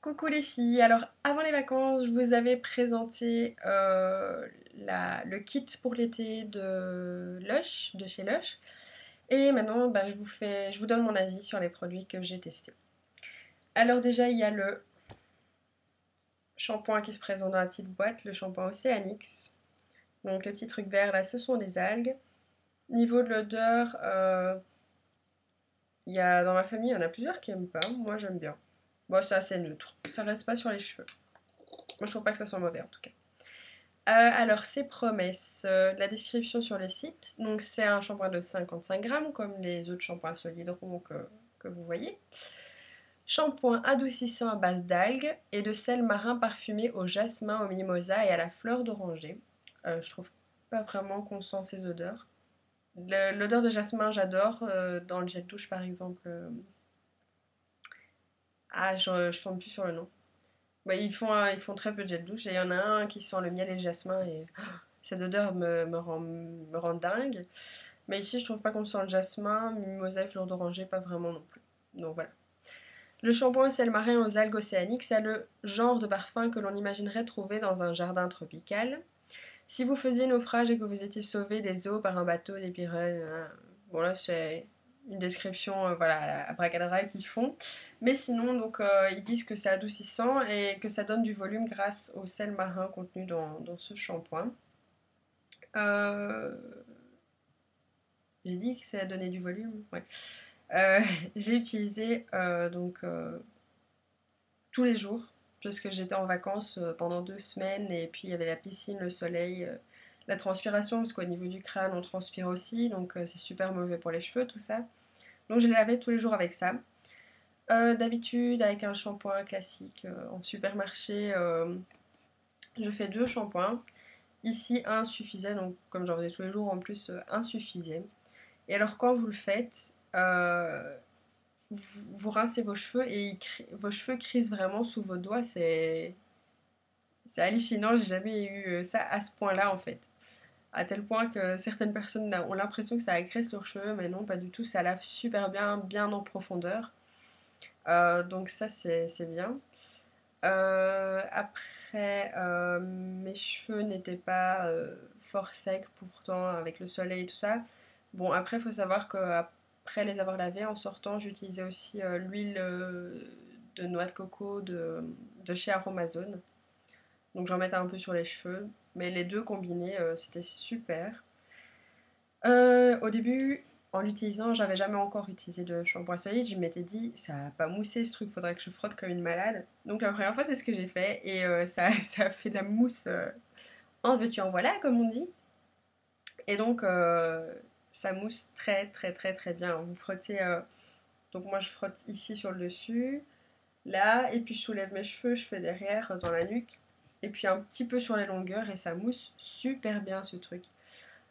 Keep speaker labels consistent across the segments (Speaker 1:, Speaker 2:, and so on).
Speaker 1: Coucou les filles, alors avant les vacances, je vous avais présenté le kit pour l'été de Lush, de chez Lush. Et maintenant, je vous donne mon avis sur les produits que j'ai testés. Alors déjà, il y a le shampoing qui se présente dans la petite boîte, le shampoing Oceanix. Donc les petits trucs verts là, ce sont des algues. Niveau de l'odeur, dans ma famille, il y en a plusieurs qui aiment pas, moi j'aime bien. Bon, c'est assez neutre, ça reste pas sur les cheveux. Moi je trouve pas que ça soit mauvais en tout cas. Alors, ses promesses, la description sur le site. Donc, c'est un shampoing de 55 grammes, comme les autres shampoings solides ronds que vous voyez. Shampoing adoucissant à base d'algues et de sel marin parfumé au jasmin, au mimosa et à la fleur d'oranger. Je trouve pas vraiment qu'on sent ces odeurs. L'odeur de jasmin, j'adore. Dans le gel douche, par exemple. Je tombe plus sur le nom. Bah, ils font très peu de gel douche et il y en a un qui sent le miel et le jasmin et cette odeur me rend dingue. Mais ici, je trouve pas qu'on sent le jasmin, mimosa et fleur d'oranger, pas vraiment non plus. Donc voilà. Le shampoing sel marin aux algues océaniques, c'est le genre de parfum que l'on imaginerait trouver dans un jardin tropical. Si vous faisiez naufrage et que vous étiez sauvé des eaux par un bateau, des pirates, bon là c'est une description voilà, à bracadra qu'ils font. Mais sinon, donc ils disent que c'est adoucissant et que ça donne du volume grâce au sel marin contenu dans ce shampoing. Euh, j'ai dit que ça donnait du volume. Ouais. Euh, j'ai utilisé tous les jours puisque j'étais en vacances pendant 2 semaines et puis il y avait la piscine, le soleil, la transpiration parce qu'au niveau du crâne on transpire aussi donc c'est super mauvais pour les cheveux tout ça. Donc je les lavais tous les jours avec ça. D'habitude avec un shampoing classique en supermarché, je fais 2 shampoings. Ici un suffisait donc comme j'en faisais tous les jours en plus un suffisait. Et alors quand vous le faites, vous rincez vos cheveux et vos cheveux crissent vraiment sous vos doigts. C'est hallucinant, j'ai jamais eu ça à ce point-là en fait. À tel point que certaines personnes ont l'impression que ça agresse leurs cheveux, mais non, pas du tout. Ça lave super bien, bien en profondeur. Donc ça, c'est bien. Après, mes cheveux n'étaient pas fort secs pourtant avec le soleil et tout ça. Bon, après, il faut savoir qu'après les avoir lavés, en sortant, j'utilisais aussi l'huile de noix de coco de chez Aromazone. Donc j'en mettais un peu sur les cheveux. Mais les deux combinés, c'était super. Au début, en l'utilisant, j'avais jamais encore utilisé de shampoing solide. Je m'étais dit, ça va pas mousser ce truc, faudrait que je frotte comme une malade. Donc la première fois, c'est ce que j'ai fait et ça a fait de la mousse en veux-tu en voilà, comme on dit. Et donc ça mousse très très très très bien. Vous frottez, donc moi je frotte ici sur le dessus, là, et puis je soulève mes cheveux, je fais derrière dans la nuque, et puis un petit peu sur les longueurs et ça mousse super bien ce truc.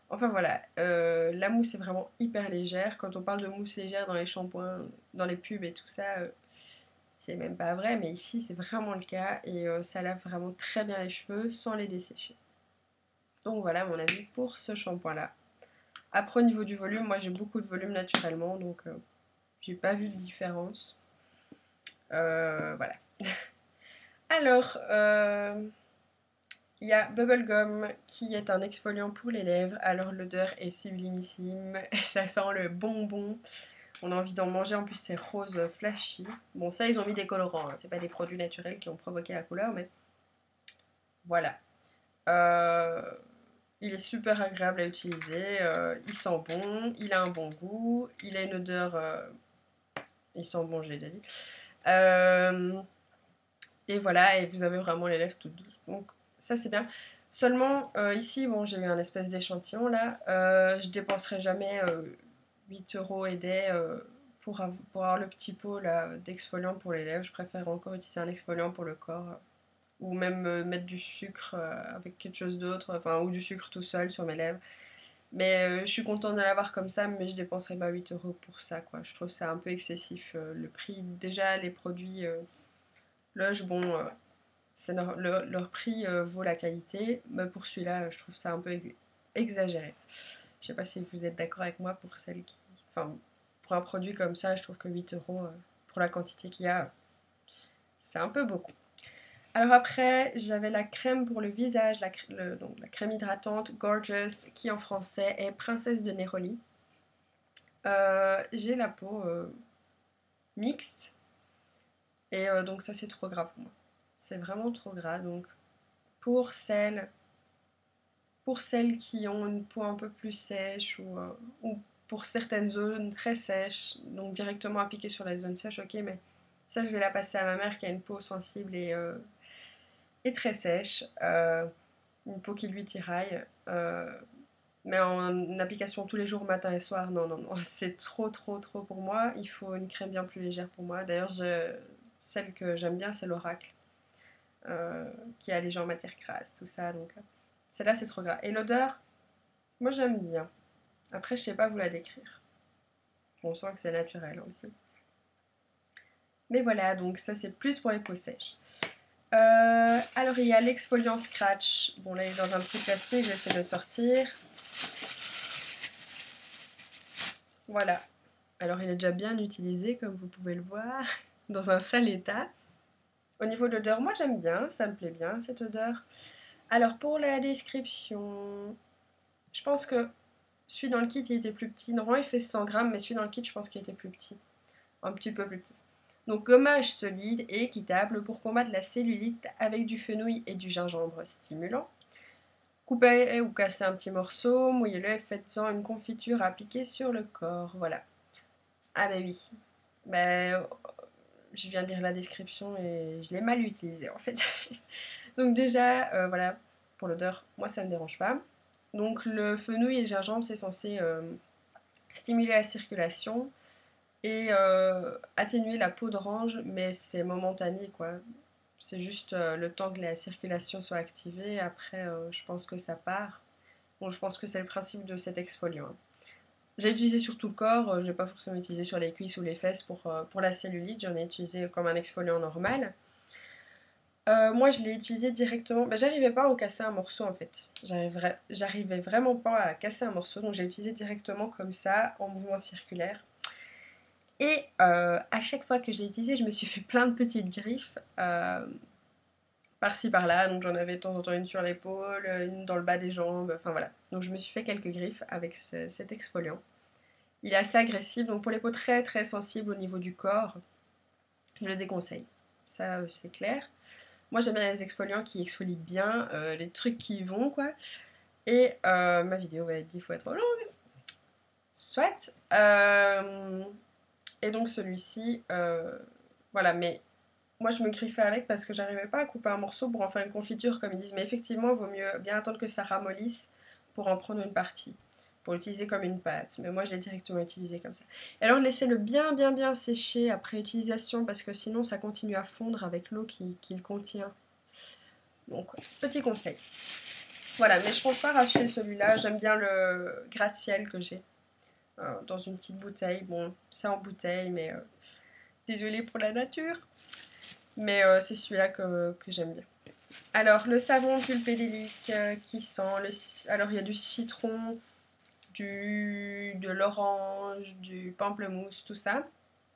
Speaker 1: Enfin voilà, la mousse est vraiment hyper légère. Quand on parle de mousse légère dans les shampoings, dans les pubs et tout ça, c'est même pas vrai, mais ici c'est vraiment le cas et ça lave vraiment très bien les cheveux sans les dessécher. Donc voilà mon avis pour ce shampoing là. Après au niveau du volume, moi j'ai beaucoup de volume naturellement donc j'ai pas vu de différence. Voilà. Alors, il y a Bubblegum qui est un exfoliant pour les lèvres. Alors l'odeur est sublimissime, ça sent le bonbon. On a envie d'en manger, en plus c'est rose flashy. Bon ça ils ont mis des colorants, hein. C'est pas des produits naturels qui ont provoqué la couleur, mais voilà. Euh, il est super agréable à utiliser, il sent bon, il a un bon goût, il a une odeur... il sent bon, je l'ai déjà dit. Euh, et voilà, et vous avez vraiment les lèvres toutes douces. Donc ça c'est bien. Seulement ici, bon j'ai eu un espèce d'échantillon là, je dépenserai jamais 8 euros et des pour avoir le petit pot là d'exfoliant pour les lèvres. Je préfère encore utiliser un exfoliant pour le corps ou même mettre du sucre avec quelque chose d'autre, enfin ou du sucre tout seul sur mes lèvres. Mais je suis contente de l'avoir comme ça, mais je dépenserai pas 8 euros pour ça quoi. Je trouve ça un peu excessif le prix. Déjà les produits Lush, bon, leur prix vaut la qualité, mais pour celui-là, je trouve ça un peu exagéré. Je sais pas si vous êtes d'accord avec moi pour celle qui. Enfin, pour un produit comme ça, je trouve que 8 euros pour la quantité qu'il y a, c'est un peu beaucoup. Alors après, j'avais la crème pour le visage, donc la crème hydratante Gorgeous, qui en français est Princesse de Neroli. J'ai la peau mixte, et donc ça c'est trop gras pour moi. C'est vraiment trop gras, donc pour celles, qui ont une peau un peu plus sèche ou pour certaines zones très sèches, donc directement appliquer sur la zone sèche, ok, mais ça je vais la passer à ma mère qui a une peau sensible et très sèche, une peau qui lui tiraille. Mais en application tous les jours, matin et soir, non, non, non, c'est trop, trop, trop pour moi. Il faut une crème bien plus légère pour moi. D'ailleurs, celle que j'aime bien, c'est l'Oracle, qui est allégée en matière grasse, tout ça. Donc, celle-là, c'est trop gras. Et l'odeur, moi, j'aime bien. Après, je sais pas vous la décrire. On sent que c'est naturel hein, aussi. Mais voilà, donc ça, c'est plus pour les peaux sèches. Alors, il y a l'exfoliant Scratch. Bon, là, il est dans un petit plastique, je vais essayer de le sortir. Voilà. Alors il est déjà bien utilisé comme vous pouvez le voir, dans un sale état. Au niveau de l'odeur, moi j'aime bien, ça me plaît bien cette odeur. Alors pour la description, je pense que celui dans le kit il était plus petit. Normalement il fait 100 grammes, mais celui dans le kit je pense qu'il était plus petit. Un petit peu plus petit. Donc gommage solide et équitable pour combattre la cellulite avec du fenouil et du gingembre stimulant. Coupez ou cassez un petit morceau, mouillez-le et faites-en une confiture à appliquer sur le corps. Voilà. Ah bah oui. Bah, je viens de lire la description et je l'ai mal utilisé en fait. Donc déjà, voilà, pour l'odeur, moi ça me dérange pas. Donc le fenouil et le gingembre, c'est censé stimuler la circulation et atténuer la peau d'orange, mais c'est momentané quoi. C'est juste le temps que la circulation soit activée. Après, je pense que ça part. Bon, je pense que c'est le principe de cet exfoliant, hein. J'ai utilisé sur tout le corps, je n'ai pas forcément utilisé sur les cuisses ou les fesses pour la cellulite, j'en ai utilisé comme un exfoliant normal. Moi je l'ai utilisé directement, bah, j'arrivais pas à en casser un morceau en fait. J'arrivais vraiment pas à casser un morceau, donc j'ai utilisé directement comme ça, en mouvement circulaire. Et à chaque fois que j'ai utilisé, je me suis fait plein de petites griffes, par-ci par-là, donc j'en avais de temps en temps une sur l'épaule, une dans le bas des jambes, enfin voilà. Donc je me suis fait quelques griffes avec cet exfoliant. Il est assez agressif, donc pour les peaux très très sensibles au niveau du corps, je le déconseille. Ça, c'est clair. Moi, j'aime bien les exfoliants qui exfolient bien, les trucs qui y vont, quoi. Et ma vidéo va être 10 fois trop longue. Soit. Et donc celui-ci, voilà, mais moi je me griffais avec parce que j'arrivais pas à couper un morceau pour en faire une confiture, comme ils disent. Mais effectivement, il vaut mieux bien attendre que ça ramollisse pour en prendre une partie, pour l'utiliser comme une pâte. Mais moi, je l'ai directement utilisé comme ça. Et alors, laissez-le bien, bien, bien sécher après utilisation parce que sinon, ça continue à fondre avec l'eau qu'il contient. Donc, petit conseil. Voilà, mais je compte pas racheter celui-là. J'aime bien le gratte-ciel que j'ai dans une petite bouteille. Bon, c'est en bouteille, mais désolée pour la nature. Mais c'est celui-là que j'aime bien. Alors, le savon pulpédélique qui sent. Alors, il y a du citron, de l'orange, du pamplemousse, tout ça.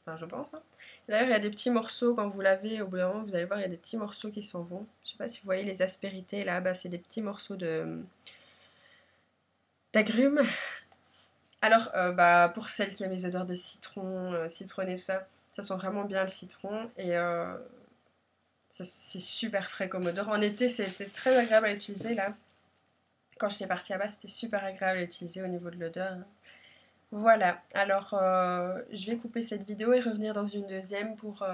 Speaker 1: Enfin, je pense. Hein. D'ailleurs, il y a des petits morceaux, quand vous lavez, au bout d'un moment, vous allez voir, il y a des petits morceaux qui s'en vont. Je sais pas si vous voyez les aspérités là, bah, c'est des petits morceaux d'agrumes. Alors, bah, pour celles qui aiment les odeurs de citron, citronné, tout ça, ça sent vraiment bien le citron. Et c'est super frais comme odeur. En été, c'était très agréable à utiliser là. Quand j'étais partie là-bas, c'était super agréable à utiliser au niveau de l'odeur. Voilà, alors je vais couper cette vidéo et revenir dans une deuxième pour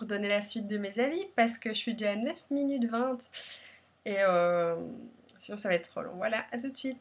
Speaker 1: donner la suite de mes avis parce que je suis déjà à 9 minutes 20 et sinon ça va être trop long. Voilà, à tout de suite.